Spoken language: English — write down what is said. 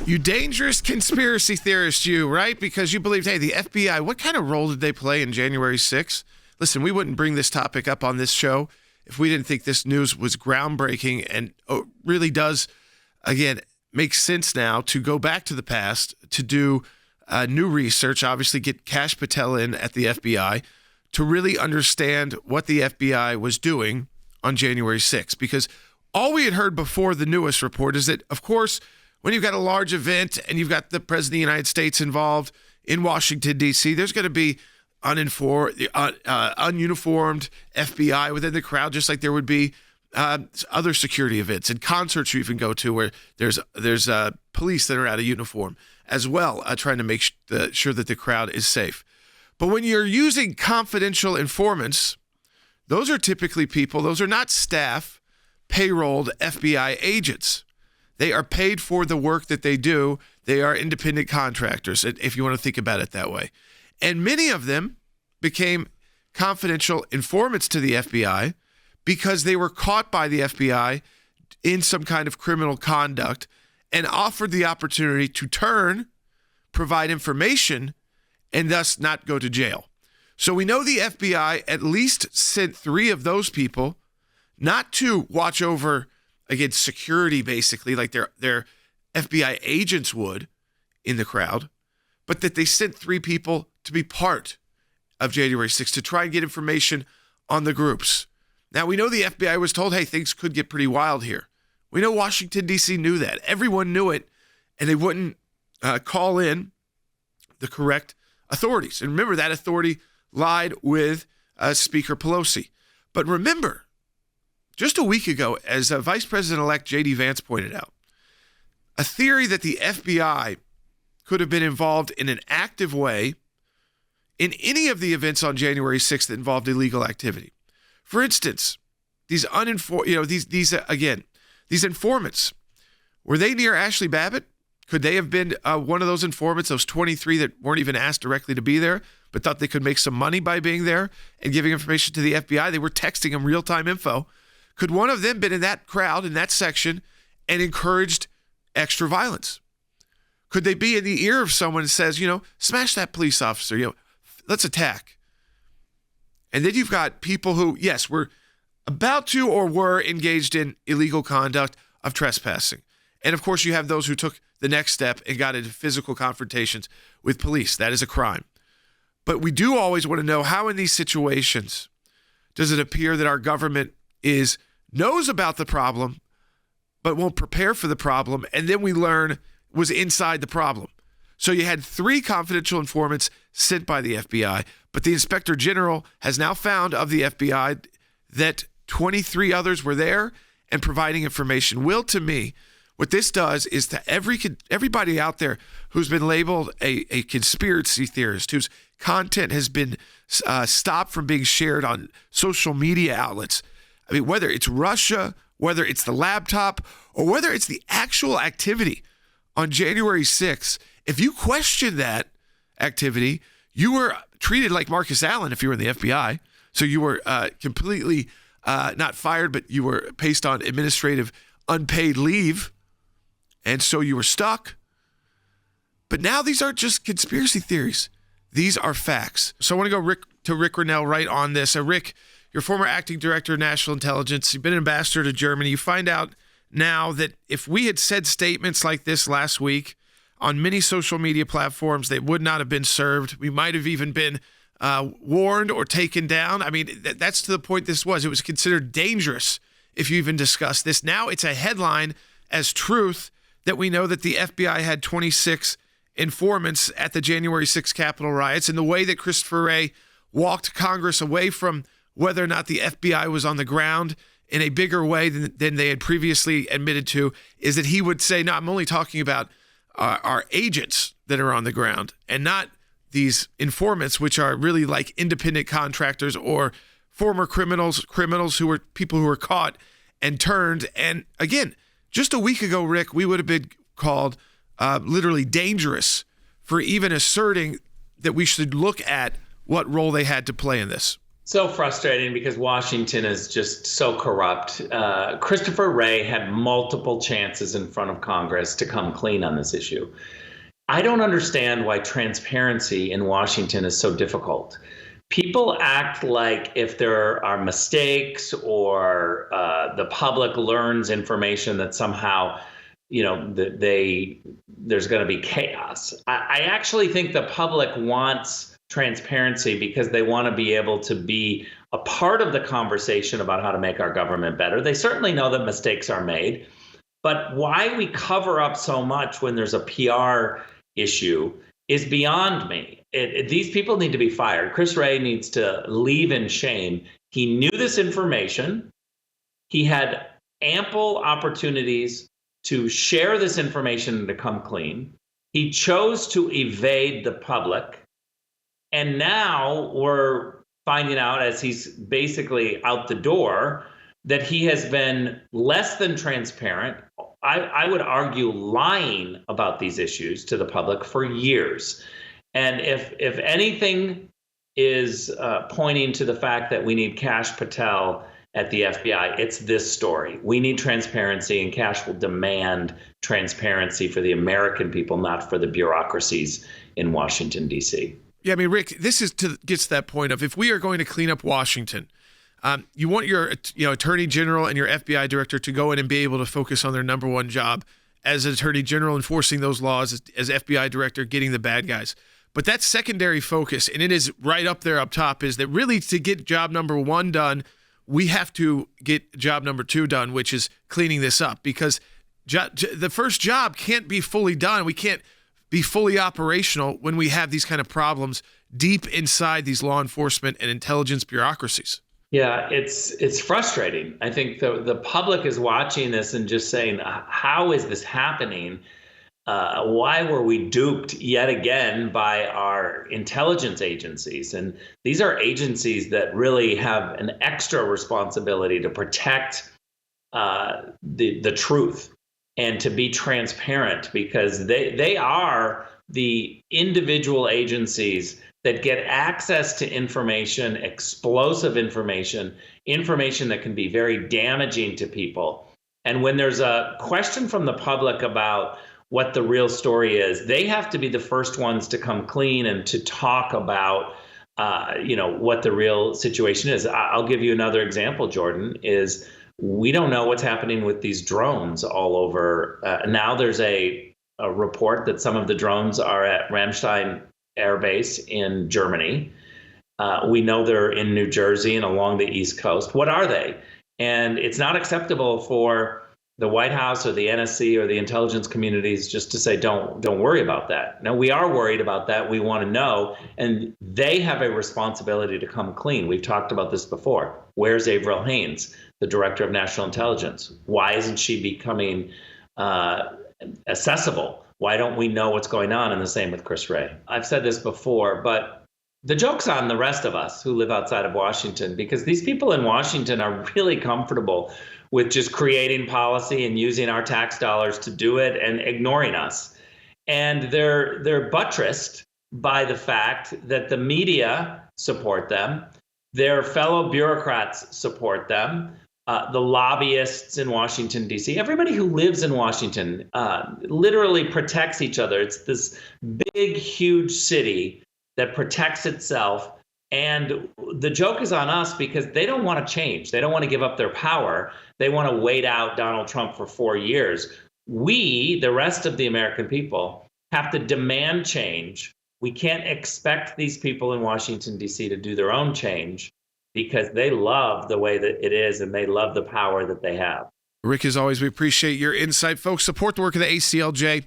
You dangerous conspiracy theorist, you, right? Because you believed, hey, the FBI, what kind of role did they play in January 6th? Listen, we wouldn't bring this topic up on this show if we didn't think this news was groundbreaking and really does, again, make sense now to go back to the past, to do new research, obviously get Kash Patel in at the FBI, to really understand what the FBI was doing on January 6th. Because all we had heard before the newest report is that, of course, when you've got a large event and you've got the President of the United States involved in Washington, D.C., there's going to be ununiformed FBI within the crowd, just like there would be other security events and concerts you even go to where there's police that are out of uniform as well, trying to make sure that the crowd is safe. But when you're using confidential informants, those are typically people, those are not staff, payrolled FBI agents. They are paid for the work that they do. They are independent contractors, if you want to think about it that way. And many of them became confidential informants to the FBI because they were caught by the FBI in some kind of criminal conduct and offered the opportunity to provide information, and thus not go to jail. So we know the FBI at least sent 3 of those people not to watch over, again, security, basically, like their FBI agents would in the crowd, but that they sent 3 people to be part of January 6th to try and get information on the groups. Now, we know the FBI was told, hey, things could get pretty wild here. We know Washington, D.C. knew that. Everyone knew it, and they wouldn't call in the correct authorities. And remember, that authority lied with Speaker Pelosi. But remember, just a week ago, as Vice President-elect J.D. Vance pointed out, a theory that the FBI could have been involved in an active way in any of the events on January 6th that involved illegal activity. For instance, these informants, were they near Ashley Babbitt? Could they have been one of those informants, those 23 that weren't even asked directly to be there, but thought they could make some money by being there and giving information to the FBI? They were texting them real-time info. Could one of them been in that crowd, in that section, and encouraged extra violence? Could they be in the ear of someone who says, smash that police officer, let's attack? And then you've got people who, yes, were about to or were engaged in illegal conduct of trespassing. And of course, you have those who took the next step and got into physical confrontations with police. That is a crime. But we do always want to know how in these situations does it appear that our government knows about the problem, but won't prepare for the problem, and then we learn was inside the problem. So you had 3 confidential informants sent by the FBI, but the Inspector General has now found of the FBI that 23 others were there and providing information. Will, to me, what this does is to everybody out there who's been labeled a conspiracy theorist, whose content has been stopped from being shared on social media outlets. I mean, whether it's Russia, whether it's the laptop, or whether it's the actual activity on January 6th, if you question that activity, you were treated like Marcus Allen if you were in the FBI. So you were completely not fired, but you were placed on administrative unpaid leave. And so you were stuck. But now these aren't just conspiracy theories. These are facts. So I want to go to Rick Grinnell right on this. Rick, you're former acting director of national intelligence. You've been an ambassador to Germany. You find out now that if we had said statements like this last week on many social media platforms, they would not have been served. We might have even been warned or taken down. I mean, that's to the point this was. It was considered dangerous if you even discussed this. Now it's a headline as truth that we know that the FBI had 26 informants at the January 6th Capitol riots. And the way that Christopher Wray walked Congress away from whether or not the FBI was on the ground in a bigger way than they had previously admitted to is that he would say, no, I'm only talking about our agents that are on the ground and not these informants, which are really like independent contractors or former criminals who were people who were caught and turned. And again, just a week ago, Rick, we would have been called literally dangerous for even asserting that we should look at what role they had to play in this. So frustrating because Washington is just so corrupt. Christopher Wray had multiple chances in front of Congress to come clean on this issue. I don't understand why transparency in Washington is so difficult. People act like if there are mistakes or the public learns information that somehow, there's going to be chaos. I actually think the public wants transparency because they want to be able to be a part of the conversation about how to make our government better. They certainly know that mistakes are made, but why we cover up so much when there's a PR issue is beyond me. These people need to be fired. Chris Wray needs to leave in shame. He knew this information. He had ample opportunities to share this information and to come clean. He chose to evade the public. And now we're finding out, as he's basically out the door, that he has been less than transparent. I would argue lying about these issues to the public for years. And if anything is pointing to the fact that we need Kash Patel at the FBI, it's this story. We need transparency, and Kash will demand transparency for the American people, not for the bureaucracies in Washington, D.C. Yeah, I mean, Rick, this gets to that point of if we are going to clean up Washington, you want your attorney general and your FBI director to go in and be able to focus on their number one job as attorney general, enforcing those laws, as FBI director, getting the bad guys. But that secondary focus, and it is right up there up top, is that really to get job number one done, we have to get job number two done, which is cleaning this up, because the first job can't be fully done. We can't be fully operational when we have these kind of problems deep inside these law enforcement and intelligence bureaucracies. Yeah, it's frustrating. I think the public is watching this and just saying, how is this happening? Why were we duped yet again by our intelligence agencies? And these are agencies that really have an extra responsibility to protect the truth and to be transparent, because they are the individual agencies that get access to information, explosive information that can be very damaging to people. And when there's a question from the public about what the real story is, they have to be the first ones to come clean and to talk about what the real situation is. I'll give you another example, Jordan, is we don't know what's happening with these drones all over. Now there's a report that some of the drones are at Ramstein Air Base in Germany. We know they're in New Jersey and along the East Coast. What are they? And it's not acceptable for the White House or the NSC or the intelligence communities just to say, don't worry about that. No, we are worried about that. We want to know. And they have a responsibility to come clean. We've talked about this before. Where's Avril Haines, the director of national intelligence? Why isn't she becoming accessible? Why don't we know what's going on? And the same with Chris Wray. I've said this before, but the joke's on the rest of us who live outside of Washington, because these people in Washington are really comfortable with just creating policy and using our tax dollars to do it and ignoring us. And they're buttressed by the fact that the media support them, their fellow bureaucrats support them, the lobbyists in Washington, D.C., everybody who lives in Washington literally protects each other. It's this big, huge city that protects itself. And the joke is on us because they don't want to change. They don't want to give up their power. They want to wait out Donald Trump for 4 years. We, the rest of the American people, have to demand change. We can't expect these people in Washington, D.C. to do their own change because they love the way that it is and they love the power that they have. Rick, as always, we appreciate your insight. Folks, support the work of the ACLJ.